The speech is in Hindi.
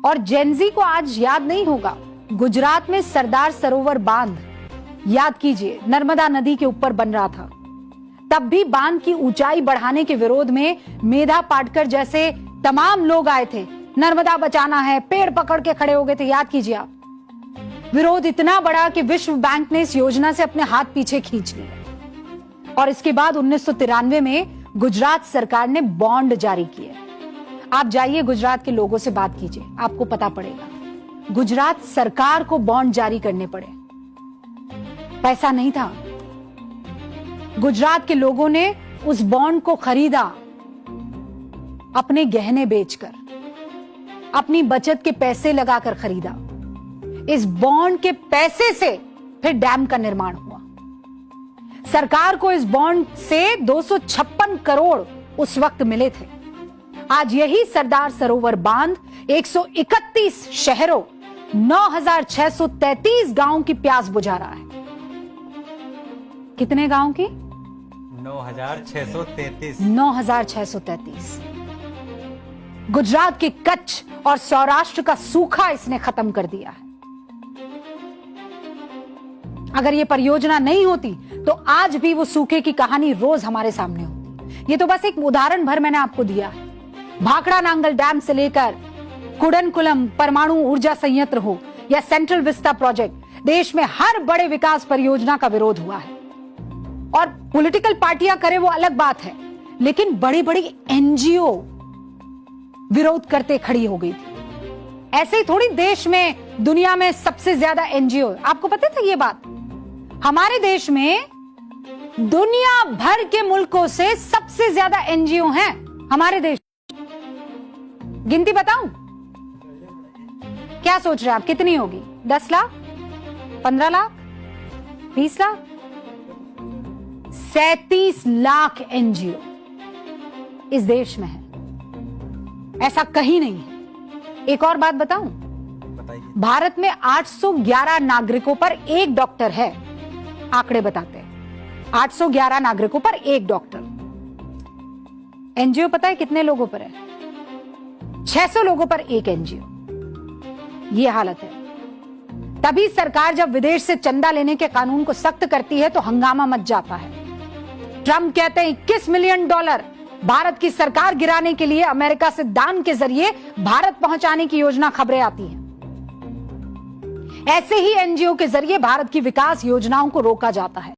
और जेनजी को आज याद नहीं होगा, गुजरात में सरदार सरोवर बांध, याद कीजिए, नर्मदा नदी के ऊपर बन रहा था। तब भी बांध की ऊंचाई बढ़ाने के विरोध में मेधा पाटकर जैसे तमाम लोग आए थे। नर्मदा बचाना है, पेड़ पकड़ के खड़े हो गए थे, याद कीजिए आप। विरोध इतना बड़ा कि विश्व बैंक ने इस योजना से अपने हाथ पीछे खींच लिए और इसके बाद 1993 में गुजरात सरकार ने बॉन्ड जारी किए। आप जाइए गुजरात के लोगों से बात कीजिए, आपको पता पड़ेगा गुजरात सरकार को बॉन्ड जारी करने पड़े। पैसा नहीं था, गुजरात के लोगों ने उस बॉन्ड को खरीदा, अपने गहने बेचकर, अपनी बचत के पैसे लगाकर खरीदा। इस बॉन्ड के पैसे से फिर डैम का निर्माण हुआ। सरकार को इस बॉन्ड से 256 करोड़ उस वक्त मिले थे। आज यही सरदार सरोवर बांध 131 शहरों, 9,633 गांवों की प्यास बुझा रहा है। कितने गांव की? 9,633। 9,633। गुजरात के कच्छ और सौराष्ट्र का सूखा इसने खत्म कर दिया है। अगर ये परियोजना नहीं होती तो आज भी वो सूखे की कहानी रोज हमारे सामने होती। ये तो बस एक उदाहरण भर मैंने आपको दिया है। भाखड़ा नांगल डैम से लेकर कुडनकुलम परमाणु ऊर्जा संयंत्र हो या सेंट्रल विस्ता प्रोजेक्ट, देश में हर बड़े विकास परियोजना का विरोध हुआ है। और पॉलिटिकल पार्टियां करें वो अलग बात है, लेकिन बड़ी बड़ी एनजीओ विरोध करते खड़ी हो गई थी। ऐसे ही थोड़ी देश में, दुनिया में सबसे ज्यादा एनजीओ, आपको पता था ये बात? हमारे देश में दुनिया भर के मुल्कों से सबसे ज्यादा एनजीओ हैं हमारे देश। गिनती बताऊं? क्या सोच रहे हैं आप, कितनी होगी? 10 लाख, 15 लाख, 20 लाख, 37 लाख एनजीओ इस देश में है। ऐसा कहीं नहीं है। एक और बात बताऊं? भारत में 811 नागरिकों पर एक डॉक्टर है। आंकड़े बताते हैं 811 नागरिकों पर एक डॉक्टर। एनजीओ पता है कितने लोगों पर है? 600 लोगों पर एक एनजीओ। ये हालत है। तभी सरकार जब विदेश से चंदा लेने के कानून को सख्त करती है तो हंगामा मच जाता है। ट्रंप कहते हैं $21 मिलियन भारत की सरकार गिराने के लिए अमेरिका से दान के जरिए भारत पहुंचाने की योजना खबरें आती हैं। ऐसे ही एनजीओ के जरिए भारत की विकास योजनाओं को रोका जाता है।